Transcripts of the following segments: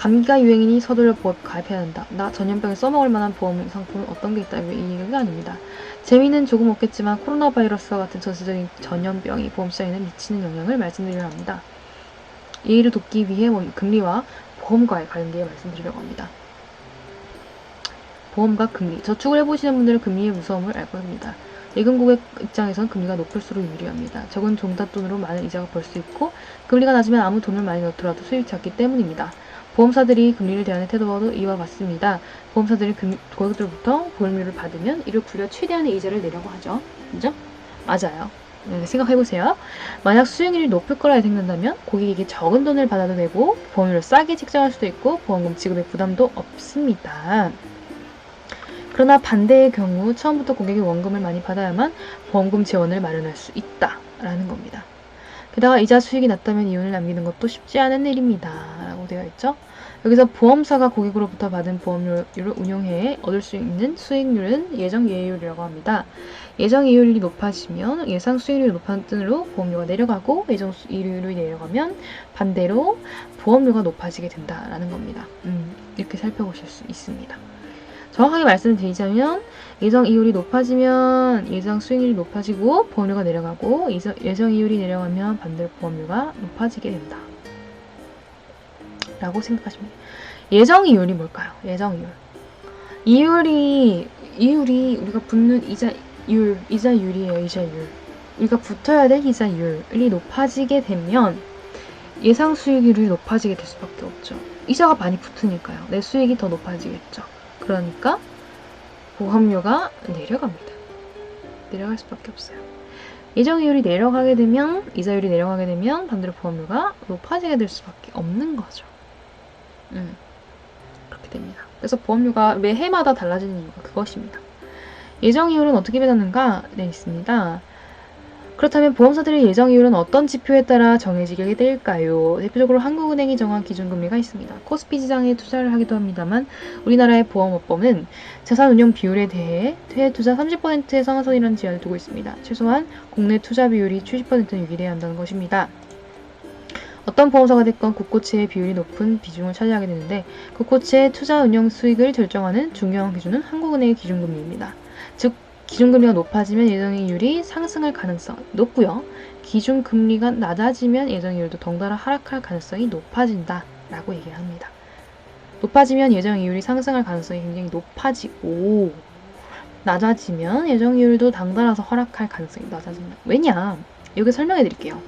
감기가 유행이니 서둘러 보험 가입해야 한다. 나 전염병에 써먹을 만한 보험 상품은 어떤 게 있다. 이 얘기가 아닙니다. 재미는 조금 없겠지만 코로나 바이러스와 같은 전세적인 전염병이 보험 시장에는 미치는 영향을 말씀드리려 합니다. 이해를 돕기 위해 금리와 보험과의 관계에 말씀드리려고 합니다. 보험과 금리. 저축을 해보시는 분들은 금리의 무서움을 알 겁니다. 예금 고객 입장에선 금리가 높을수록 유리합니다. 적은 종잣돈으로 많은 이자가 벌 수 있고 금리가 낮으면 아무 돈을 많이 넣더라도 수익이 작기 때문입니다. 보험사들이 금리를 대하는 태도와도 이와 같습니다. 보험사들이 고객들로부터 보험료를 받으면 이를 굴려 최대한의 이자를 내려고 하죠. 그죠? 맞아요. 네, 생각해보세요. 만약 수익률이 높을 거라 예상된다면 고객에게 적은 돈을 받아도 되고 보험료를 싸게 책정할 수도 있고 보험금 지급의 부담도 없습니다. 그러나 반대의 경우 처음부터 고객이 원금을 많이 받아야만 보험금 지원을 마련할 수 있다라는 겁니다. 게다가 이자 수익이 낮다면 이윤을 남기는 것도 쉽지 않은 일입니다. 라고 되어 있죠. 여기서 보험사가 고객으로부터 받은 보험료를 운용해 얻을 수 있는 수익률은 예정 이율이라고 합니다. 예정 이율이 높아지면 예상 수익률이 높은 뜻으로 보험료가 내려가고 예정 이율이 내려가면 반대로 보험료가 높아지게 된다라는 겁니다. 이렇게 살펴보실 수 있습니다. 정확하게 말씀드리자면 예정 이율이 높아지면 예상 수익률이 높아지고 보험료가 내려가고 예정 이율이 내려가면 반대로 보험료가 높아지게 된다. 라고 생각하시면 돼요. 예정 이율이 뭘까요? 예정 이율. 이율이 우리가 붙는 이자율이에요. 이자율. 우리가 붙어야 될 이자율이 높아지게 되면 예상 수익률이 높아지게 될 수밖에 없죠. 이자가 많이 붙으니까요. 내 수익이 더 높아지겠죠. 그러니까 보험료가 내려갑니다. 내려갈 수밖에 없어요. 예정이율이 내려가게 되면 이자율이 내려가게 되면 반대로 보험료가 높아지게 될 수밖에 없는 거죠. 그렇게 됩니다. 그래서 보험료가 매 해마다 달라지는 이유가 그것입니다. 예정이율은 어떻게 변하는가? 네, 있습니다. 그렇다면 보험사들의 예정이율은 어떤 지표에 따라 정해지게 될까요? 대표적으로 한국은행이 정한 기준금리가 있습니다. 코스피 시장에 투자를 하기도 합니다만 우리나라의 보험업법은 자산운용 비율에 대해 투자 30%의 상한선이라는 제한을 두고 있습니다. 최소한 국내 투자 비율이 70%는 유지돼야 한다는 것입니다. 어떤 보험사가 됐건 국고채의 비율이 높은 비중을 차지하게 되는데 국고채의 투자 운용 수익을 결정하는 중요한 기준은 한국은행의 기준금리입니다. 즉 기준금리가 높아지면 예정이율이 상승할 가능성이 높고요. 기준금리가 낮아지면 예정이율도 덩달아 하락할 가능성이 높아진다라고 얘기를 합니다. 높아지면 예정이율이 상승할 가능성이 굉장히 높아지고 낮아지면 예정이율도 덩달아서 하락할 가능성이 낮아진다. 왜냐? 여기 설명해 드릴게요.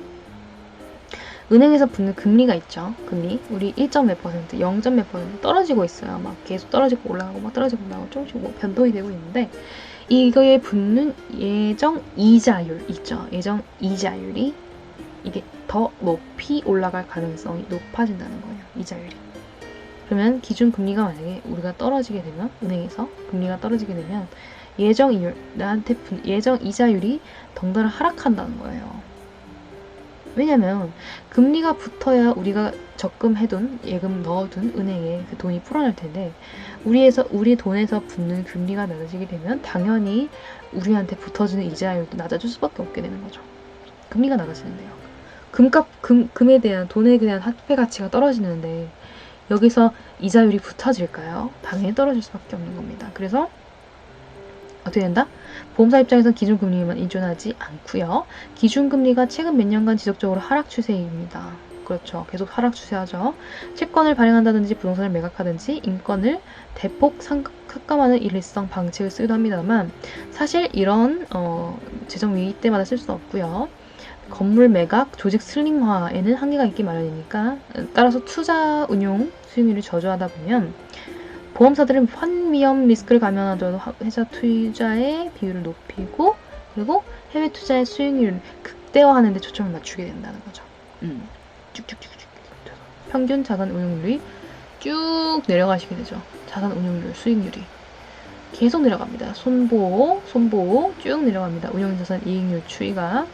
은행에서 붙는 금리가 있죠. 금리. 우리 1.몇 %, 0.몇 % 떨어지고 있어요. 막 계속 떨어지고 올라가고 막 떨어지고 올라가고 조금씩 뭐 변동이 되고 있는데 이거에 붙는 예정 이자율 있죠. 예정 이자율이 이게 더 높이 올라갈 가능성이 높아진다는 거예요. 이자율이. 그러면 기준 금리가 만약에 우리가 떨어지게 되면 은행에서 금리가 떨어지게 되면 예정 이율 나한테 예정 이자율이 덩달아 하락한다는 거예요. 왜냐면 금리가 붙어야 우리가 적금해둔 예금 넣어둔 은행에 그 돈이 풀어날 텐데 우리 돈에서 붙는 금리가 낮아지게 되면 당연히 우리한테 붙어주는 이자율도 낮아질 수밖에 없게 되는 거죠. 금리가 낮아지는데요. 금에 대한 돈에 대한 화폐 가치가 떨어지는데 여기서 이자율이 붙어질까요? 당연히 떨어질 수밖에 없는 겁니다. 그래서 어떻게 된다? 보험사 입장에선 기준금리에만 의존하지 않고요. 기준금리가 최근 몇 년간 지속적으로 하락 추세입니다. 그렇죠. 계속 하락 추세하죠. 채권을 발행한다든지 부동산을 매각하든지 인권을 대폭 삭감하는 일회성 방식을 쓰기도 합니다만 사실 이런 재정 위기 때마다 쓸 수는 없고요. 건물 매각, 조직 슬림화에는 한계가 있기 마련이니까 따라서 투자 운용 수익률이 저조하다 보면 보험사들은 환위험 리스크를 감안하더라도 회사 투자의 비율을 높이고 그리고 해외 투자의 수익률을 극대화하는 데 초점을 맞추게 된다는 거죠. 쭉쭉쭉쭉 평균 자산 운용률이 쭉 내려가시게 되죠. 자산 운용률, 수익률이 계속 내려갑니다. 손보호 쭉 내려갑니다. 운용자산 이익률 추이가.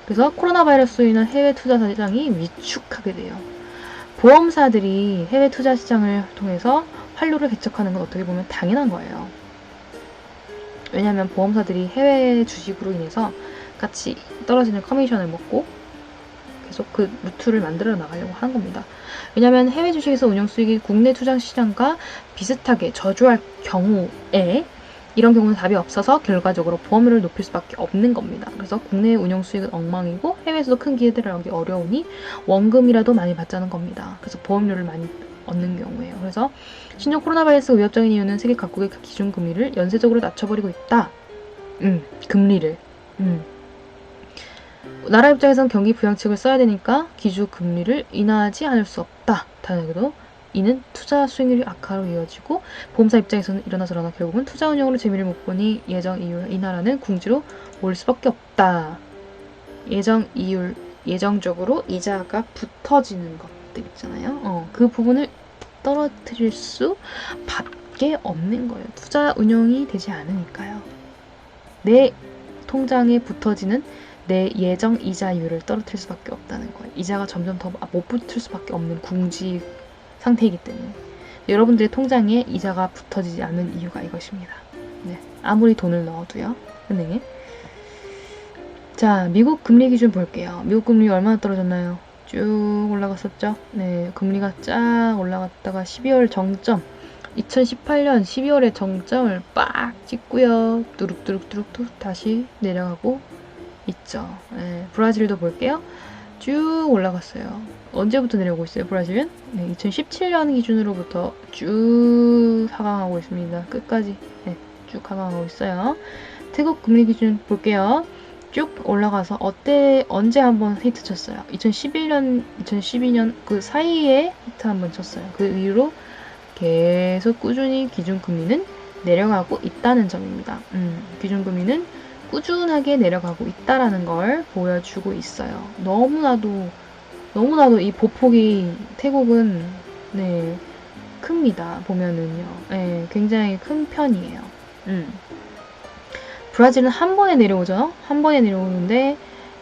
그래서 코로나 바이러스로 인한 해외 투자 시장이 위축하게 돼요. 보험사들이 해외 투자 시장을 통해서 활로를 개척하는 건 어떻게 보면 당연한 거예요. 왜냐하면 보험사들이 해외 주식으로 인해서 같이 떨어지는 커미션을 먹고 계속 그 루트를 만들어 나가려고 하는 겁니다. 왜냐하면 해외 주식에서 운용 수익이 국내 투자 시장과 비슷하게 저조할 경우에 이런 경우는 답이 없어서 결과적으로 보험료를 높일 수밖에 없는 겁니다. 그래서 국내 운용 수익은 엉망이고 해외에서도 큰 기회들을 얻기 어려우니 원금이라도 많이 받자는 겁니다. 그래서 보험료를 많이 얻는 경우에요. 그래서 신종 코로나 바이러스가 위협적인 이유는 세계 각국의 기준 금리를 연쇄적으로 낮춰버리고 있다. 금리를. 나라 입장에선 경기 부양책을 써야 되니까 기준 금리를 인하하지 않을 수 없다. 다행히도 이는 투자 수익률이 악화로 이어지고 보험사 입장에서는 이러나 저러나 결국은 투자 운용으로 재미를 못 보니 예정 이율 인하라는 궁지로 올 수밖에 없다. 예정 이율, 예정적으로 이자가 붙어지는 것들 있잖아요. 그 부분을 떨어뜨릴 수밖에 없는 거예요. 투자 운용이 되지 않으니까요. 내 통장에 붙어지는 내 예정 이자율을 떨어뜨릴 수밖에 없다는 거예요. 이자가 점점 더 못 붙을 수밖에 없는 궁지 상태이기 때문에 여러분들의 통장에 이자가 붙어지지 않는 이유가 이것입니다. 네, 아무리 돈을 넣어도요. 은행에. 자, 미국 금리 기준 볼게요. 미국 금리 얼마나 떨어졌나요? 쭉 올라갔었죠. 네, 금리가 쫙 올라갔다가 12월 정점 2018년 12월에 정점을 빡 찍고요. 뚜룩뚜룩뚜룩 다시 내려가고 있죠. 네, 브라질도 볼게요. 쭉 올라갔어요. 언제부터 내려오고 있어요, 브라질은? 네, 2017년 기준으로부터 쭉 하강하고 있습니다. 끝까지 쭉 하강하고 있어요. 태국 금리 기준 볼게요. 쭉 올라가서 언제 한번 히트 쳤어요? 2011년, 2012년 그 사이에 히트 한번 쳤어요. 그 이후로 계속 꾸준히 기준금리는 내려가고 있다는 점입니다. 기준금리는 꾸준하게 내려가고 있다라는 걸 보여주고 있어요. 너무나도 이 보폭이 태국은 큽니다. 보면은요. 네, 굉장히 큰 편이에요. 브라질은 한 번에 내려오죠. 한 번에 내려오는데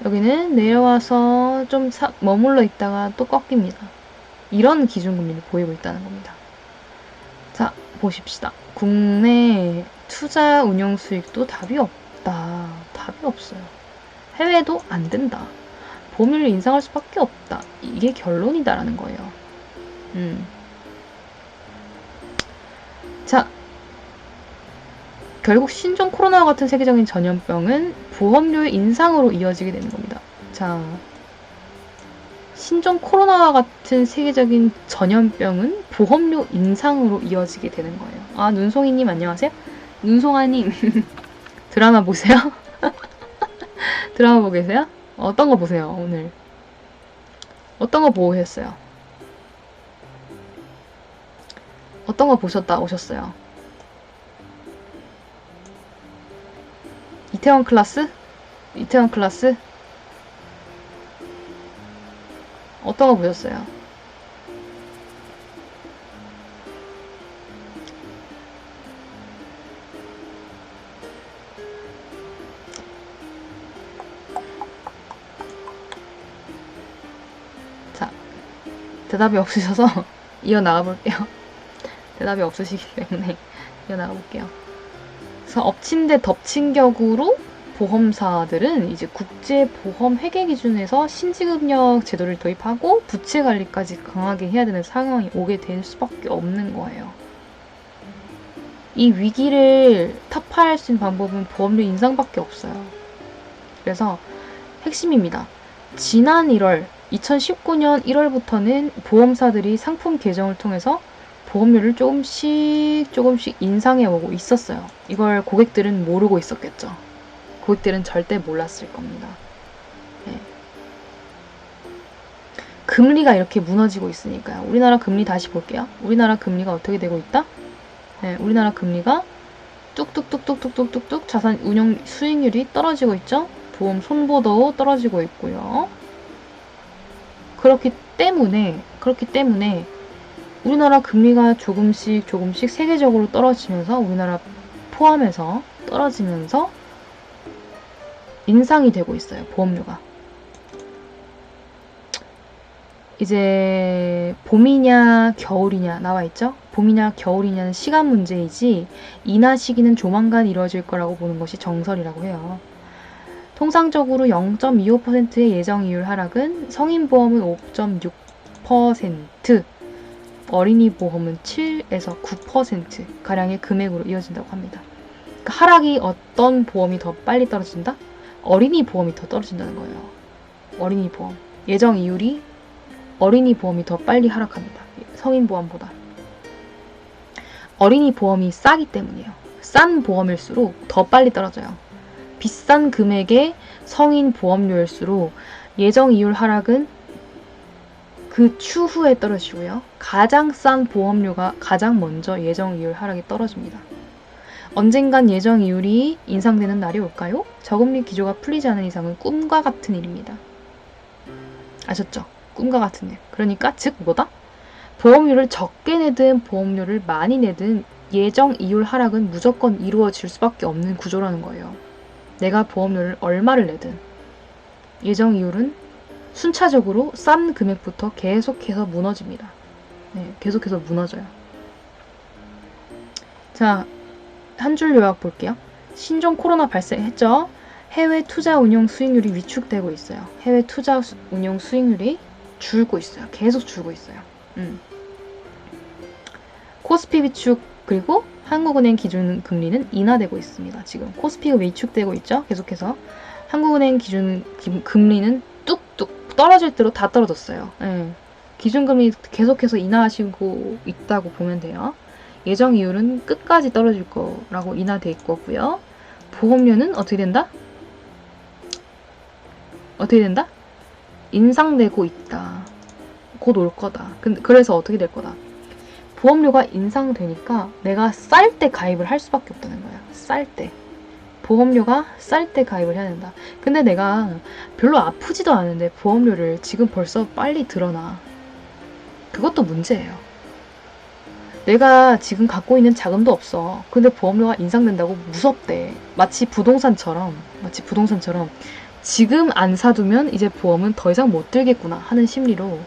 여기는 내려와서 좀 머물러 있다가 또 꺾입니다. 이런 기준금리를 보이고 있다는 겁니다. 자, 보십시다. 국내 투자 운용 수익도 답이 없다. 답이 없어요. 해외도 안 된다. 보험료를 인상할 수밖에 없다. 이게 결론이다라는 거예요. 자, 결국 신종 코로나와 같은 세계적인 전염병은 보험료 인상으로 이어지게 되는 겁니다. 자, 신종 코로나와 같은 세계적인 전염병은 보험료 인상으로 이어지게 되는 거예요. 아, 눈송이님 안녕하세요. 눈송아님 드라마 보세요? 드라마 보고 계세요? 어떤 거 보세요, 오늘? 어떤 거 보고 오셨어요? 어떤 거 보셨다 오셨어요? 이태원 클라스? 이태원 클라스? 어떤 거 보셨어요? 자, 대답이 없으셔서 이어나가 볼게요. 대답이 없으시기 때문에 이어나가 볼게요. 그래서 엎친 데 덮친 격으로 보험사들은 이제 국제보험 회계 기준에서 신지급력 제도를 도입하고 부채 관리까지 강하게 해야 되는 상황이 오게 될 수밖에 없는 거예요. 이 위기를 타파할 수 있는 방법은 보험료 인상밖에 없어요. 그래서 핵심입니다. 지난 1월, 2019년 1월부터는 보험사들이 상품 개정을 통해서 보험료를 조금씩 인상해 오고 있었어요. 이걸 고객들은 모르고 있었겠죠. 고객들은 절대 몰랐을 겁니다. 네. 금리가 이렇게 무너지고 있으니까요. 우리나라 금리 다시 볼게요. 우리나라 금리가 어떻게 되고 있다? 네, 우리나라 금리가 뚝뚝뚝뚝뚝뚝뚝 자산 운용 수익률이 떨어지고 있죠. 보험 손보도 떨어지고 있고요. 그렇기 때문에 우리나라 금리가 조금씩 세계적으로 떨어지면서 우리나라 포함해서 떨어지면서 인상이 되고 있어요. 보험료가. 이제 봄이냐 겨울이냐 나와 있죠. 봄이냐 겨울이냐는 시간 문제이지 인하 시기는 조만간 이루어질 거라고 보는 것이 정설이라고 해요. 통상적으로 0.25%의 예정이율 하락은 성인보험은 5.6%, 어린이보험은 7에서 9%가량의 금액으로 이어진다고 합니다. 그러니까 하락이 어떤 보험이 더 빨리 떨어진다? 어린이보험이 더 떨어진다는 거예요. 어린이보험. 예정이율이 어린이보험이 더 빨리 하락합니다. 성인보험보다. 어린이보험이 싸기 때문이에요. 싼 보험일수록 더 빨리 떨어져요. 비싼 금액의 성인보험료일수록 예정이율 하락은 그 추후에 떨어지고요. 가장 싼 보험료가 가장 먼저 예정이율 하락이 떨어집니다. 언젠간 예정이율이 인상되는 날이 올까요? 저금리 기조가 풀리지 않은 이상은 꿈과 같은 일입니다. 아셨죠? 꿈과 같은 일. 그러니까 즉 뭐다? 보험료를 적게 내든 보험료를 많이 내든 예정이율 하락은 무조건 이루어질 수밖에 없는 구조라는 거예요. 내가 보험료를 얼마를 내든 예정이율은 순차적으로 싼 금액부터 계속해서 무너집니다. 네, 계속해서 무너져요. 자, 한 줄 요약 볼게요. 신종 코로나 발생했죠? 해외 투자 운용 수익률이 위축되고 있어요. 해외 투자 운용 수익률이 줄고 있어요. 계속 줄고 있어요. 코스피 위축 그리고 한국은행 기준 금리는 인하되고 있습니다. 지금 코스피가 위축되고 있죠. 계속해서 한국은행 기준 금리는 뚝뚝 떨어질 대로 다 떨어졌어요. 기준금리 계속해서 인하하시고 있다고 보면 돼요. 예정이율은 끝까지 떨어질 거라고 인하돼 있고요. 보험료는 어떻게 된다? 어떻게 된다? 인상되고 있다. 곧 올 거다. 그래서 어떻게 될 거다? 보험료가 인상되니까 내가 쌀 때 가입을 할 수밖에 없다는 거야. 쌀 때. 보험료가 쌀 때 가입을 해야 된다. 근데 내가 별로 아프지도 않은데 보험료를 지금 벌써 빨리 들어놔. 그것도 문제예요. 내가 지금 갖고 있는 자금도 없어. 근데 보험료가 인상된다고 무섭대. 마치 부동산처럼 지금 안 사두면 이제 보험은 더 이상 못 들겠구나 하는 심리로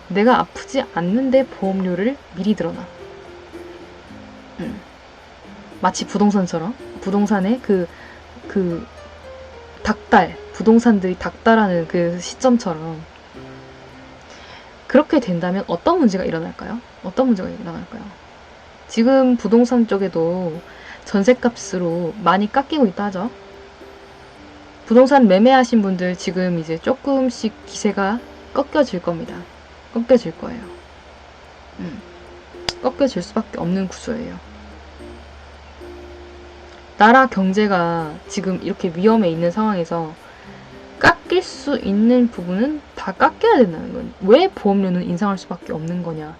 내가 아프지 않는데 보험료를 미리 들어놔. 마치 부동산처럼 부동산의 그 닥달, 부동산들이 닥달하는 그 시점처럼 그렇게 된다면 어떤 문제가 일어날까요? 지금 부동산 쪽에도 전셋값으로 많이 깎이고 있다 하죠. 부동산 매매하신 분들 지금 이제 조금씩 기세가 꺾여질 겁니다. 꺾여질 거예요. 꺾여질 수밖에 없는 구조예요. 나라 경제가 지금 이렇게 위험에 있는 상황에서 깎일 수 있는 부분은 다 깎여야 된다는 건 왜 보험료는 인상할 수밖에 없는 거냐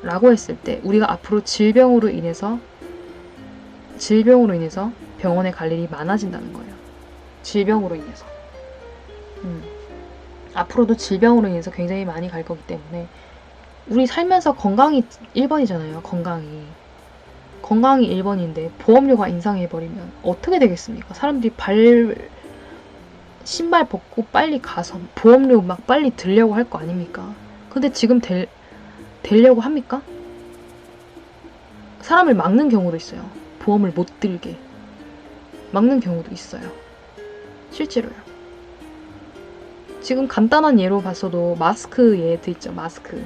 라고 했을 때 우리가 앞으로 질병으로 인해서 병원에 갈 일이 많아진다는 거예요. 질병으로 인해서. 앞으로도 질병으로 인해서 굉장히 많이 갈 거기 때문에 우리 살면서 건강이 1번이잖아요. 건강이 1번인데 보험료가 인상해버리면 어떻게 되겠습니까? 사람들이 신발 벗고 빨리 가서 보험료 막 빨리 들려고 할 거 아닙니까? 근데 지금 되려고 합니까? 사람을 막는 경우도 있어요. 보험을 못 들게 막는 경우도 있어요. 실제로요. 지금 간단한 예로 봤어도 마스크 예도 있죠. 마스크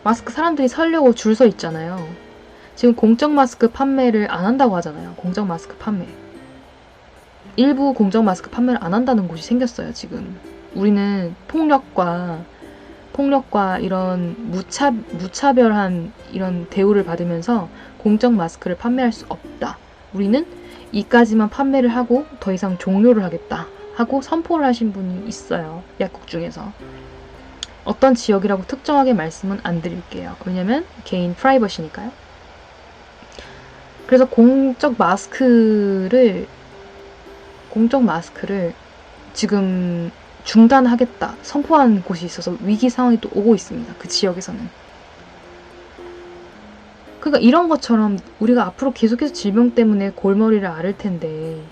사람들이 사려고 줄 서 있잖아요. 지금 공적 마스크 판매를 안 한다고 하잖아요. 공적 마스크 판매. 일부 공적 마스크 판매를 안 한다는 곳이 생겼어요. 지금 우리는 폭력과 이런 무차별한 이런 대우를 받으면서 공적 마스크를 판매할 수 없다. 우리는 이까지만 판매를 하고 더 이상 종료를 하겠다 하고 선포를 하신 분이 있어요. 약국 중에서. 어떤 지역이라고 특정하게 말씀은 안 드릴게요. 왜냐면 개인 프라이버시니까요. 그래서 공적 마스크를 지금 중단하겠다 선포한 곳이 있어서 위기 상황이 또 오고 있습니다. 그 지역에서는. 그러니까 이런 것처럼 우리가 앞으로 계속해서 질병 때문에 골머리를 앓을 텐데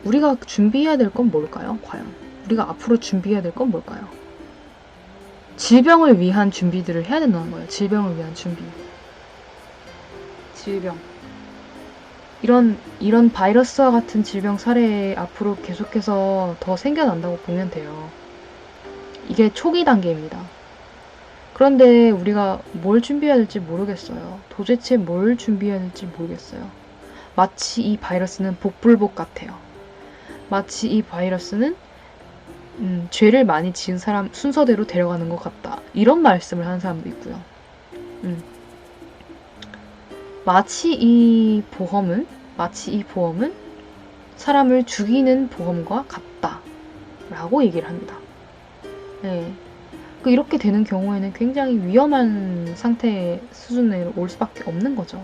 우리가 준비해야 될 건 뭘까요? 과연 우리가 앞으로 준비해야 될 건 뭘까요? 질병을 위한 준비들을 해야 된다는 거예요. 질병을 위한 준비. 질병. 이런 바이러스와 같은 질병 사례 앞으로 계속해서 더 생겨난다고 보면 돼요. 이게 초기 단계입니다. 그런데 우리가 뭘 준비해야 될지 모르겠어요. 도대체 뭘 준비해야 될지 모르겠어요. 마치 이 바이러스는 복불복 같아요. 마치 이 바이러스는 죄를 많이 지은 사람 순서대로 데려가는 것 같다. 이런 말씀을 하는 사람도 있고요. 마치 이 보험은 사람을 죽이는 보험과 같다. 라고 얘기를 합니다. 네. 이렇게 되는 경우에는 굉장히 위험한 상태 수준에 올 수밖에 없는 거죠.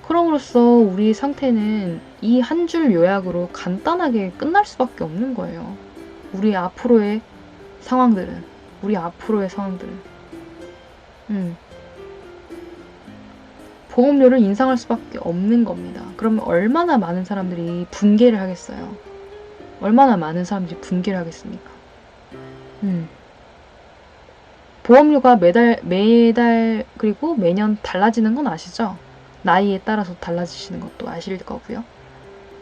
그럼으로써 우리 상태는 이 한 줄 요약으로 간단하게 끝날 수밖에 없는 거예요. 우리 앞으로의 상황들은. 보험료를 인상할 수밖에 없는 겁니다. 그러면 얼마나 많은 사람들이 분개를 하겠어요? 얼마나 많은 사람들이 분개를 하겠습니까? 보험료가 매달 그리고 매년 달라지는 건 아시죠? 나이에 따라서 달라지시는 것도 아실 거고요.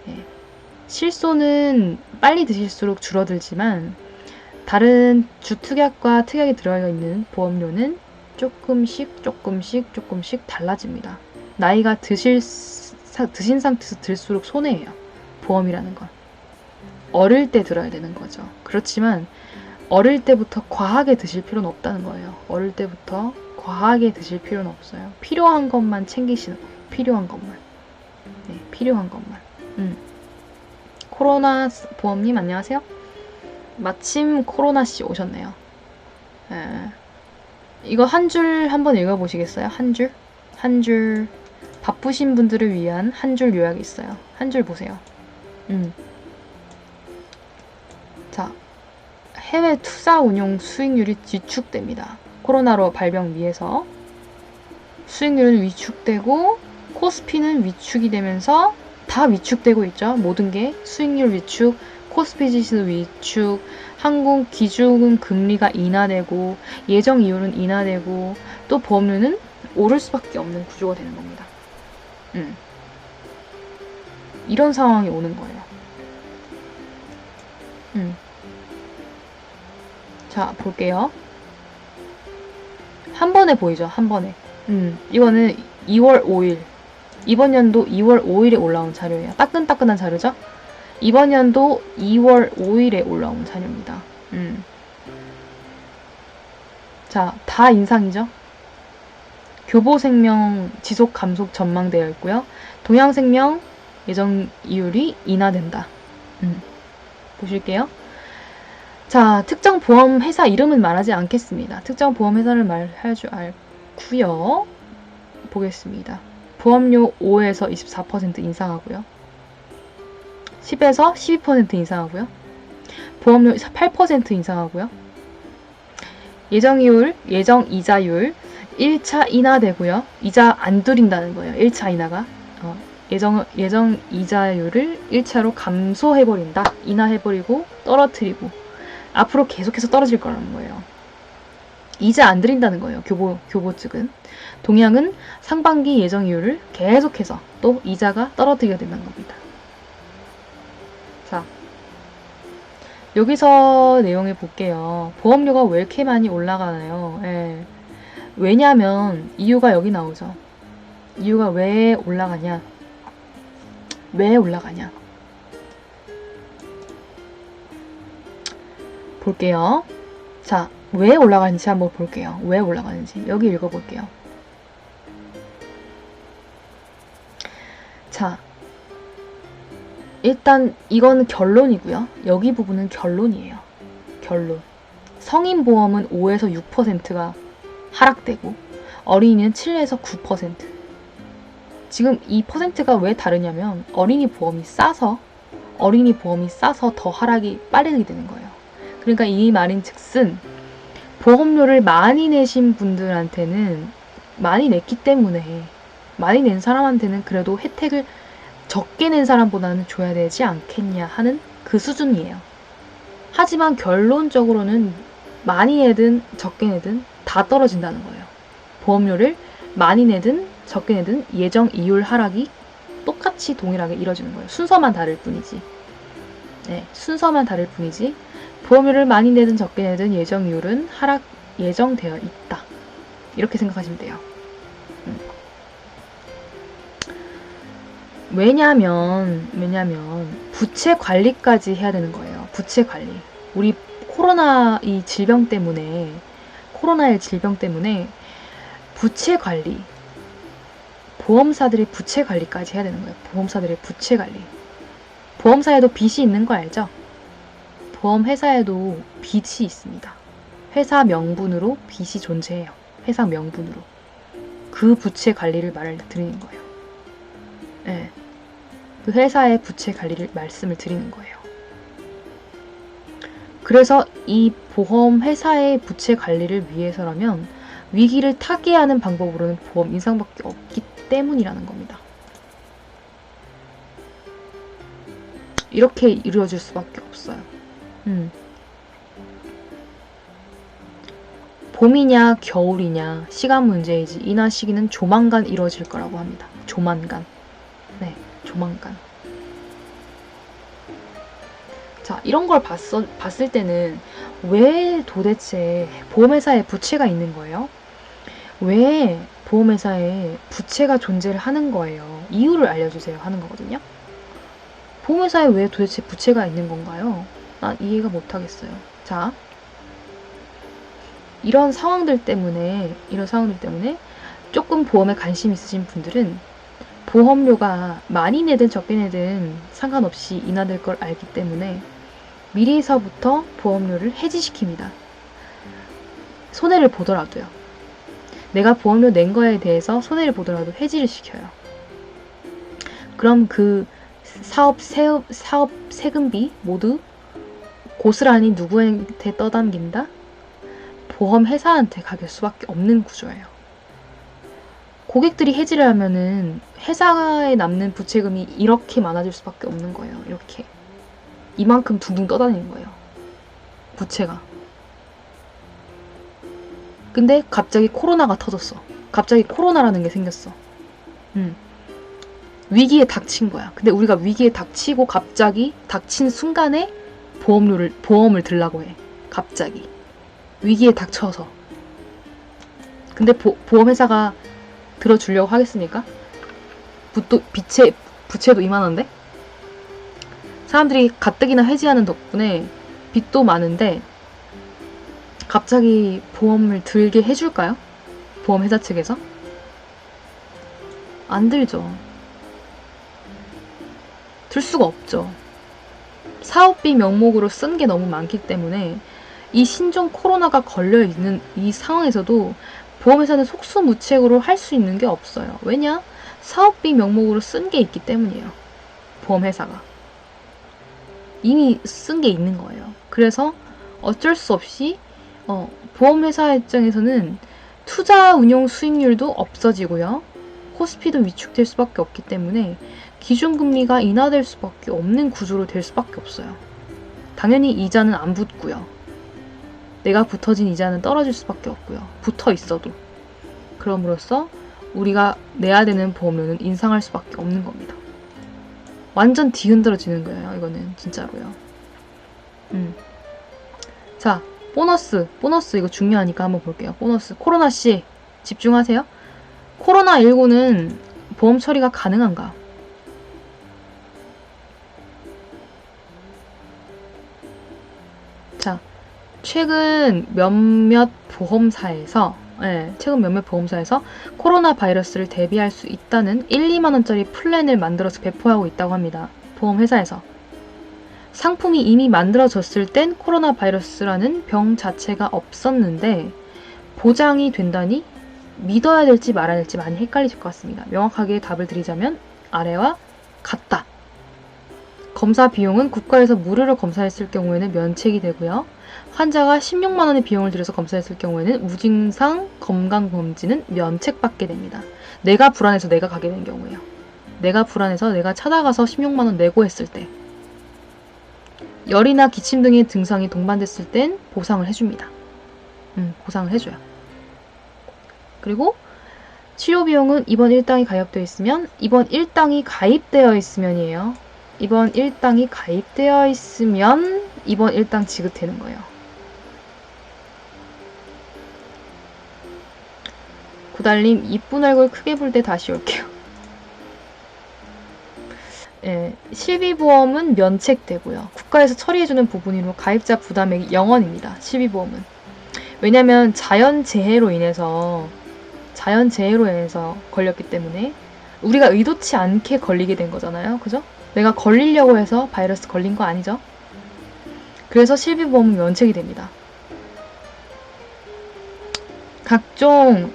예. 실손은 빨리 드실수록 줄어들지만 다른 주특약과 특약이 들어가 있는 보험료는 조금씩 달라집니다. 나이가 드신 상태에서 들수록 손해예요. 보험이라는 건. 어릴 때 들어야 되는 거죠. 그렇지만 어릴 때부터 과하게 드실 필요는 없다는 거예요. 어릴 때부터 과하게 드실 필요는 없어요. 필요한 것만 챙기시는 거예요. 필요한 것만. 네, 필요한 것만. 코로나 보험님 안녕하세요. 마침 코로나씨 오셨네요. 이거 한 줄 한번 읽어보시겠어요? 한 줄? 한 줄. 바쁘신 분들을 위한 한 줄 요약이 있어요. 한 줄 보세요. 자, 해외 투자 운용 수익률이 위축됩니다. 코로나로 발병 위해서 수익률은 위축되고 코스피는 위축이 되면서 다 위축되고 있죠. 모든 게 수익률 위축, 코스피 지수 위축, 항공 기준 금리가 인하되고 예정 이율은 인하되고 또 보험료는 오를 수밖에 없는 구조가 되는 겁니다. 이런 상황이 오는 거예요. 자, 볼게요. 한 번에 보이죠? 한 번에. 이거는 2월 5일. 이번 연도 2월 5일에 올라온 자료예요. 따끈따끈한 자료죠? 이번 연도 2월 5일에 올라온 자료입니다. 자, 다 인상이죠? 교보생명 지속 감속 전망되어 있고요. 동양생명 예정 이율이 인하된다. 보실게요. 자, 특정 보험 회사 이름은 말하지 않겠습니다. 특정 보험 회사를 말할 줄 알고요. 보겠습니다. 보험료 5에서 24% 인상하고요. 10에서 12% 인상하고요. 보험료 8% 인상하고요. 예정 이자율 1차 인하되고요. 이자 안 드린다는 거예요. 1차 인하가. 예정 이자율을 1차로 감소해버린다. 인하해버리고 떨어뜨리고 앞으로 계속해서 떨어질 거라는 거예요. 이자 안 드린다는 거예요. 교보 측은. 동양은 상반기 예정 이율을 계속해서 또 이자가 떨어지게 된다는 겁니다. 자, 여기서 내용을 볼게요. 보험료가 왜 이렇게 많이 올라가나요? 예. 왜냐면 이유가 여기 나오죠. 이유가 왜 올라가냐? 볼게요. 자, 왜 올라가는지 한번 볼게요. 왜 올라가는지. 여기 읽어볼게요. 자, 일단 이건 결론이고요. 여기 부분은 결론이에요. 결론. 성인보험은 5에서 6%가 하락되고 어린이는 7에서 9%. 지금 이 퍼센트가 왜 다르냐면 어린이 보험이 싸서 더 하락이 빠르게 되는 거예요. 그러니까 이 말인 즉슨 보험료를 많이 내신 분들한테는 많이 냈기 때문에 많이 낸 사람한테는 그래도 혜택을 적게 낸 사람보다는 줘야 되지 않겠냐 하는 그 수준이에요. 하지만 결론적으로는 많이 내든 적게 내든 다 떨어진다는 거예요. 보험료를 많이 내든 적게 내든 예정 이율 하락이 똑같이 동일하게 이뤄지는 거예요. 순서만 다를 뿐이지. 네, 순서만 다를 뿐이지 보험료를 많이 내든 적게 내든 예정이율은 하락 예정되어 있다. 이렇게 생각하시면 돼요. 왜냐면 부채 관리까지 해야 되는 거예요. 부채 관리. 우리 코로나의 질병 때문에 부채 관리, 보험사들이 부채 관리까지 해야 되는 거예요. 보험사들의 부채 관리. 보험사에도 빚이 있는 거 알죠? 보험회사에도 빚이 있습니다. 회사 명분으로 빚이 존재해요. 회사 명분으로. 그 부채 관리를 드리는 거예요. 네. 그 회사의 부채 관리를 말씀을 드리는 거예요. 그래서 이 보험회사의 부채 관리를 위해서라면 위기를 타개하는 방법으로는 보험 인상밖에 없기 때문이라는 겁니다. 이렇게 이루어질 수밖에 없어요. 봄이냐 겨울이냐 시간 문제이지 이날 시기는 조만간 이루어질 거라고 합니다. 조만간. 네, 조만간. 자, 이런 걸 봤을 때는 왜 도대체 보험회사에 부채가 있는 거예요? 왜 보험회사에 부채가 존재를 하는 거예요? 이유를 알려주세요 하는 거거든요. 보험회사에 왜 도대체 부채가 있는 건가요? 난 이해가 못하겠어요. 자, 이런 상황들 때문에 조금 보험에 관심 있으신 분들은 보험료가 많이 내든 적게 내든 상관없이 인하될 걸 알기 때문에 미리서부터 보험료를 해지시킵니다. 손해를 보더라도요. 내가 보험료 낸 거에 대해서 손해를 보더라도 해지를 시켜요. 그럼 그 사업 세금비 모두 고스란히 누구한테 떠담긴다? 보험회사한테 가길 수밖에 없는 구조예요. 고객들이 해지를 하면은 회사에 남는 부채금이 이렇게 많아질 수밖에 없는 거예요. 이렇게. 이만큼 둥둥 떠다니는 거예요. 부채가. 근데 갑자기 코로나가 터졌어. 갑자기 코로나라는 게 생겼어. 위기에 닥친 거야. 근데 우리가 위기에 닥치고 갑자기 닥친 순간에 보험을 들라고 해. 갑자기. 위기에 닥쳐서. 근데 보험회사가 들어주려고 하겠습니까? 부채도 이만한데? 사람들이 가뜩이나 해지하는 덕분에 빚도 많은데 갑자기 보험을 들게 해줄까요? 보험회사 측에서? 안 들죠. 들 수가 없죠. 사업비 명목으로 쓴 게 너무 많기 때문에 이 신종 코로나가 걸려있는 이 상황에서도 보험회사는 속수무책으로 할 수 있는 게 없어요. 왜냐? 사업비 명목으로 쓴 게 있기 때문이에요. 보험회사가. 이미 쓴 게 있는 거예요. 그래서 어쩔 수 없이 보험회사 입장에서는 투자 운용 수익률도 없어지고요. 코스피도 위축될 수밖에 없기 때문에 기준금리가 인하될 수밖에 없는 구조로 될 수밖에 없어요. 당연히 이자는 안 붙고요. 내가 붙어진 이자는 떨어질 수밖에 없고요. 붙어 있어도. 그럼으로써 우리가 내야 되는 보험료는 인상할 수밖에 없는 겁니다. 완전 뒤흔들어지는 거예요. 이거는 진짜로요. 자, 보너스 이거 중요하니까 한번 볼게요. 보너스. 코로나씨 집중하세요. 코로나19는 보험 처리가 가능한가? 자, 최근 몇몇 보험사에서 코로나 바이러스를 대비할 수 있다는 1, 2만원짜리 플랜을 만들어서 배포하고 있다고 합니다. 보험회사에서. 상품이 이미 만들어졌을 땐 코로나 바이러스라는 병 자체가 없었는데 보장이 된다니 믿어야 될지 말아야 될지 많이 헷갈리실 것 같습니다. 명확하게 답을 드리자면 아래와 같다. 검사 비용은 국가에서 무료로 검사했을 경우에는 면책이 되고요. 환자가 16만원의 비용을 들여서 검사했을 경우에는 무증상 건강검진은 면책받게 됩니다. 내가 불안해서 내가 가게 된 경우에요. 내가 불안해서 내가 찾아가서 16만원 내고 했을 때. 열이나 기침 등의 증상이 동반됐을 땐 보상을 해줍니다. 보상을 해줘요. 그리고 치료 비용은 입원 1당이 가입되어 있으면, 입원 1당이 가입되어 있으면이에요. 입원 1당이 가입되어 있으면 입원 1당 지급되는 거예요. 구달님, 이쁜 얼굴 크게 볼 때 다시 올게요. 예, 실비보험은 면책되고요. 국가에서 처리해주는 부분이므로 가입자 부담액이 0원입니다. 실비보험은. 왜냐면 자연재해로 인해서 걸렸기 때문에 우리가 의도치 않게 걸리게 된 거잖아요. 그죠? 내가 걸리려고 해서 바이러스 걸린 거 아니죠? 그래서 실비보험은 면책이 됩니다. 각종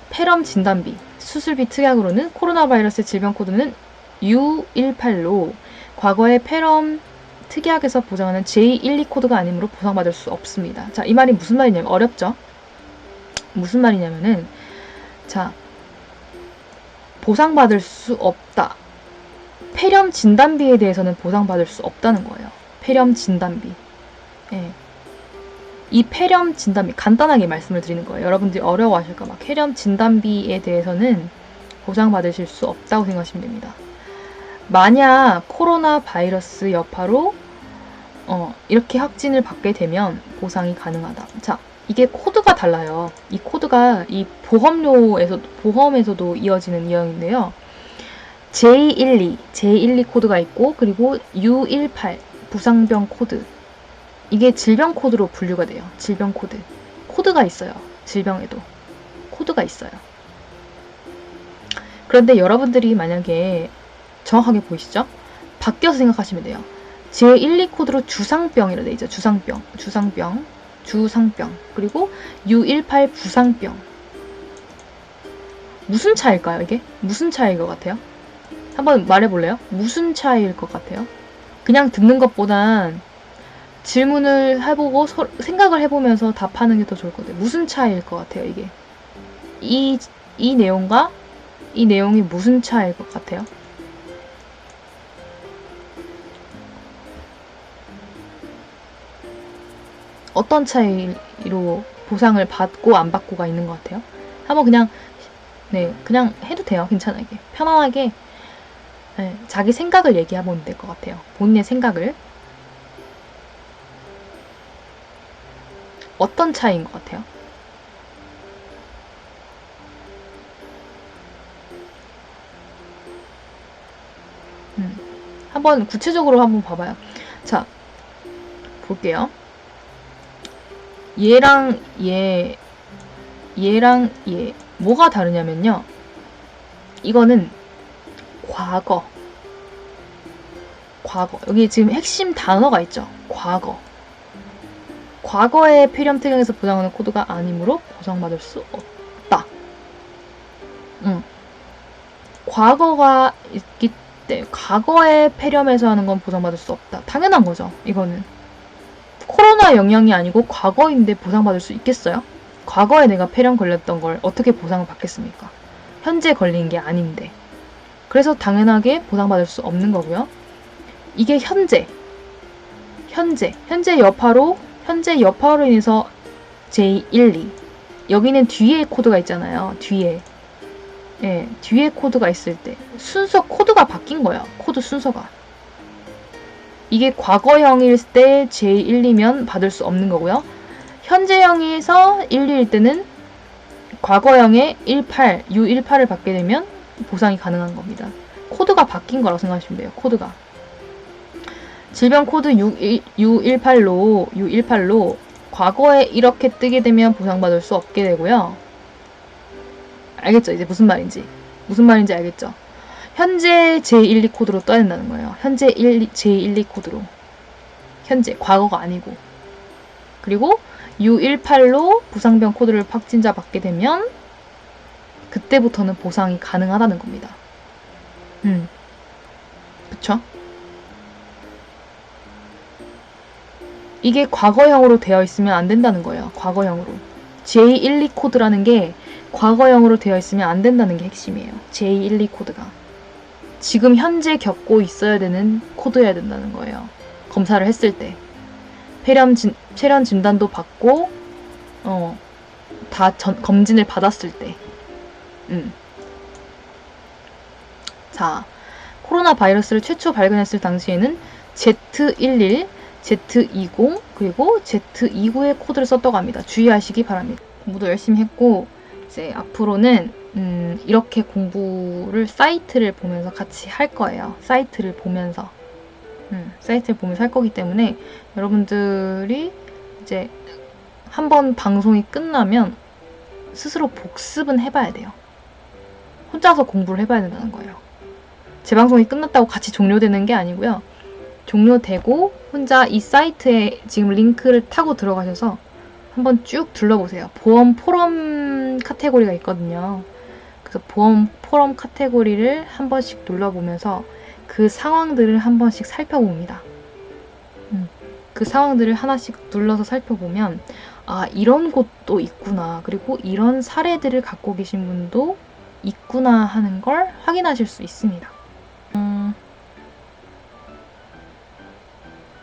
폐렴 진단비, 수술비 특약으로는 코로나 바이러스 질병 코드는 U18로 과거의 폐렴 특약에서 보장하는 J12 코드가 아니므로 보상받을 수 없습니다. 자, 이 말이 무슨 말이냐면, 어렵죠? 무슨 말이냐면은, 자, 보상받을 수 없다. 폐렴 진단비에 대해서는 보상받을 수 없다는 거예요. 폐렴 진단비. 예. 이 폐렴 진단비, 간단하게 말씀을 드리는 거예요. 여러분들이 어려워하실까봐. 폐렴 진단비에 대해서는 보상받으실 수 없다고 생각하시면 됩니다. 만약 코로나 바이러스 여파로 이렇게 확진을 받게 되면 보상이 가능하다. 자, 이게 코드가 달라요. 이 코드가 이 보험에서도 이어지는 내용인데요. J12 코드가 있고, 그리고 U18 부상병 코드. 이게 질병 코드로 분류가 돼요. 질병 코드. 코드가 있어요. 질병에도 코드가 있어요. 그런데 여러분들이 만약에 정확하게 보이시죠? 바뀌어서 생각하시면 돼요. 제12 코드로 주상병이라 돼 있죠. 주상병. 그리고 U18 부상병. 무슨 차이일까요, 이게? 무슨 차이일 것 같아요? 한번 말해볼래요? 무슨 차이일 것 같아요? 그냥 듣는 것보단 질문을 해보고 생각을 해보면서 답하는 게 더 좋을 것 같아요. 무슨 차이일 것 같아요, 이게? 이 내용과 이 내용이 무슨 차이일 것 같아요? 어떤 차이로 보상을 받고 안 받고가 있는 것 같아요? 한번 그냥 해도 돼요. 괜찮아요. 편안하게 자기 생각을 얘기해보면 될 것 같아요. 본인의 생각을. 어떤 차이인 것 같아요? 한번 구체적으로 한번 봐봐요. 자, 볼게요. 얘랑 얘 뭐가 다르냐면요. 이거는 과거. 여기 지금 핵심 단어가 있죠. 과거의 폐렴 특약에서 보장하는 코드가 아니므로 보상받을 수 없다. 과거가 있기 때문에 과거의 폐렴에서 하는 건 보상받을 수 없다. 당연한 거죠. 이거는 코로나 영향이 아니고 과거인데 보상받을 수 있겠어요? 과거에 내가 폐렴 걸렸던 걸 어떻게 보상을 받겠습니까? 현재 걸린 게 아닌데. 그래서 당연하게 보상받을 수 없는 거고요. 이게 현재 여파로 인해서 J12. 여기는 뒤에 코드가 있잖아요. 뒤에 코드가 있을 때 순서 코드가 바뀐 거예요. 코드 순서가. 이게 과거형일 때 J12면 받을 수 없는 거고요. 현재형에서 12일 때는 과거형의 U18을 받게 되면 보상이 가능한 겁니다. 코드가 바뀐 거라고 생각하시면 돼요. 코드가. 질병 코드 U18로 과거에 이렇게 뜨게 되면 보상받을 수 없게 되고요. 알겠죠? 이제 무슨 말인지 알겠죠? 현재 J12 코드로 떠야 된다는 거예요. 현재 J12 코드로. 현재, 과거가 아니고. 그리고 U18로 부상병 코드를 확진자 받게 되면 그때부터는 보상이 가능하다는 겁니다. 그쵸? 이게 과거형으로 되어 있으면 안 된다는 거예요. 과거형으로. J12 코드라는 게 과거형으로 되어 있으면 안 된다는 게 핵심이에요. J12 코드가. 지금 현재 겪고 있어야 되는 코드여야 된다는 거예요. 검사를 했을 때. 폐렴 진단도 받고, 검진을 받았을 때. 자, 코로나 바이러스를 최초 발견했을 당시에는 Z11, Z20, 그리고 Z29의 코드를 썼다고 합니다. 주의하시기 바랍니다. 공부도 열심히 했고, 이제 앞으로는 이렇게 공부를 사이트를 보면서 같이 할 거예요. 사이트를 보면서 할 거기 때문에 여러분들이 이제 한번 방송이 끝나면 스스로 복습은 해봐야 돼요. 혼자서 공부를 해봐야 된다는 거예요. 제 방송이 끝났다고 같이 종료되는 게 아니고요. 종료되고 혼자 이 사이트에 지금 링크를 타고 들어가셔서 한번 쭉 둘러보세요. 보험 포럼 카테고리가 있거든요. 그래서 보험 포럼 카테고리를 한 번씩 눌러보면서 그 상황들을 한 번씩 살펴봅니다. 그 상황들을 하나씩 눌러서 살펴보면 아, 이런 곳도 있구나. 그리고 이런 사례들을 갖고 계신 분도 있구나 하는 걸 확인하실 수 있습니다.